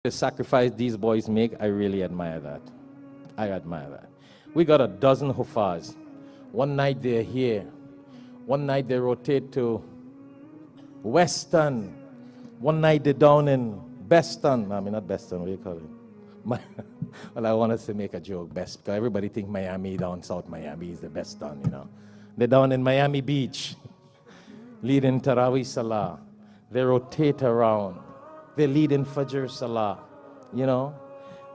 The sacrifice these boys make, I really admire that. I admire that. We got a dozen Huffaaz. One night they're here. One night they rotate to Western. One night they're down in Beston. I mean, not Beston, what do you call it? Well, I wanted to make a joke, best, because everybody think Miami, down South Miami is the best town, you know. They're down in Miami Beach, leading Tarawih Salah. They rotate around. They lead in Fajr Salah, you know.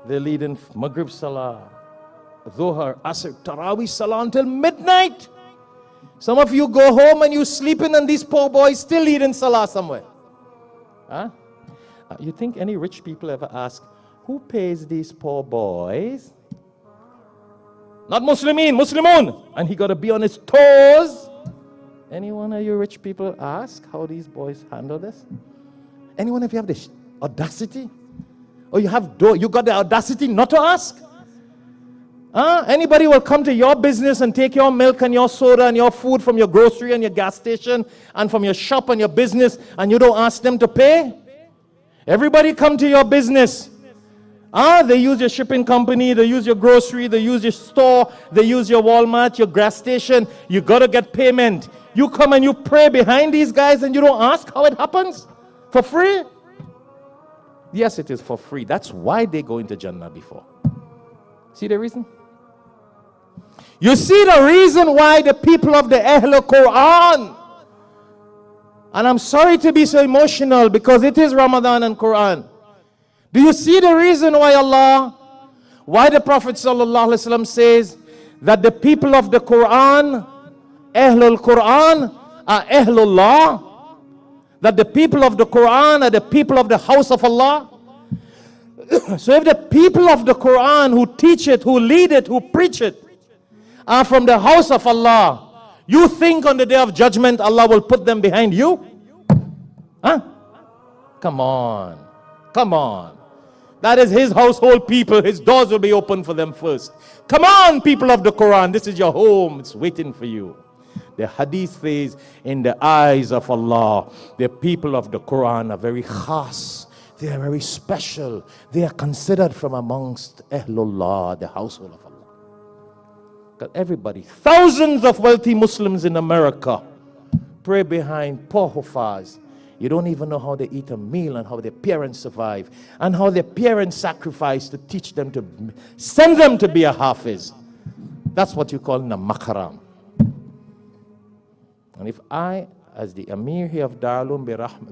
They lead in Maghrib Salah, Dhuhr, Asr, Tarawih Salah until midnight. Some of you go home and you sleeping and these poor boys still lead in Salah somewhere. Huh? You think any rich people ever ask, who pays these poor boys? Not Muslimin, Muslimun. And he got to be on his toes. Any one of you rich people ask how these boys handle this? Anyone of you have the audacity? Or you got the audacity not to ask? Anybody will come to your business and take your milk and your soda and your food from your grocery and your gas station and from your shop and your business, and you don't ask them to pay? Everybody come to your business. They use your shipping company, they use your grocery, they use your store, they use your Walmart, your gas station. You got to get payment. You come and you pray behind these guys and you don't ask how it happens? For free? Yes, it is for free. That's why they go into Jannah before. See the reason? You see the reason why the people of the Ahlul Quran, and I'm sorry to be so emotional because it is Ramadan and Quran. Do you see the reason why why the Prophet ﷺ says that the people of the Quran, Ahlul Quran, are Ahlullah? That the people of the Quran are the people of the house of Allah? So if the people of the Quran who teach it, who lead it, who preach it, are from the house of Allah, you think on the day of judgment Allah will put them behind you? Huh? Come on. Come on. That is His household people. His doors will be open for them first. Come on, people of the Quran. This is your home. It's waiting for you. The hadith says, in the eyes of Allah, the people of the Quran are very khas. They are very special. They are considered from amongst Ahlullah, the household of Allah. Because everybody, thousands of wealthy Muslims in America pray behind poor Huffaaz. You don't even know how they eat a meal and how their parents survive and how their parents sacrifice to teach them, to send them to be a Hafiz. That's what you call namakaram. And if I, as the Amir here of Darulum,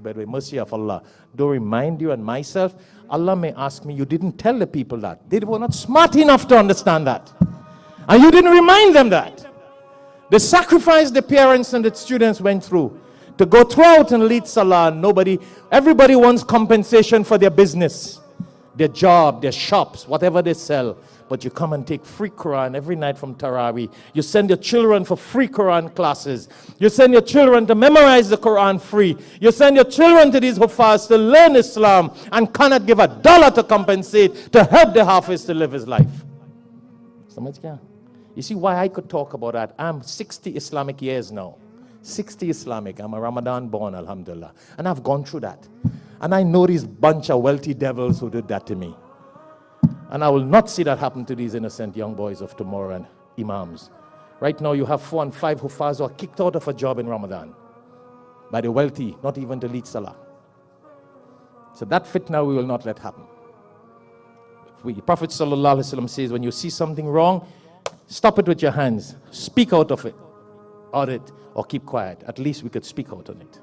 by the mercy of Allah, don't remind you and myself, Allah may ask me, you didn't tell the people that. They were not smart enough to understand that. And you didn't remind them that. The sacrifice the parents and the students went through to go throughout and lead Salah. Everybody wants compensation for their business, their job, their shops, whatever they sell. But you come and take free Quran every night from Tarawih. You send your children for free Quran classes. You send your children to memorize the Quran free. You send your children to these Huffaaz to learn Islam and cannot give $1 to compensate to help the Hafiz to live his life. You see why I could talk about that? I'm 60 Islamic years now. 60 Islamic. I'm a Ramadan born, alhamdulillah. And I've gone through that. And I know these bunch of wealthy devils who did that to me. And I will not see that happen to these innocent young boys of tomorrow and imams. Right now you have 4 and 5 Huffaaz who are kicked out of a job in Ramadan by the wealthy, not even to lead Salah. So that fitna we will not let happen. The Prophet ﷺ says, when you see something wrong, stop it with your hands. Speak out of it, or keep quiet. At least we could speak out on it.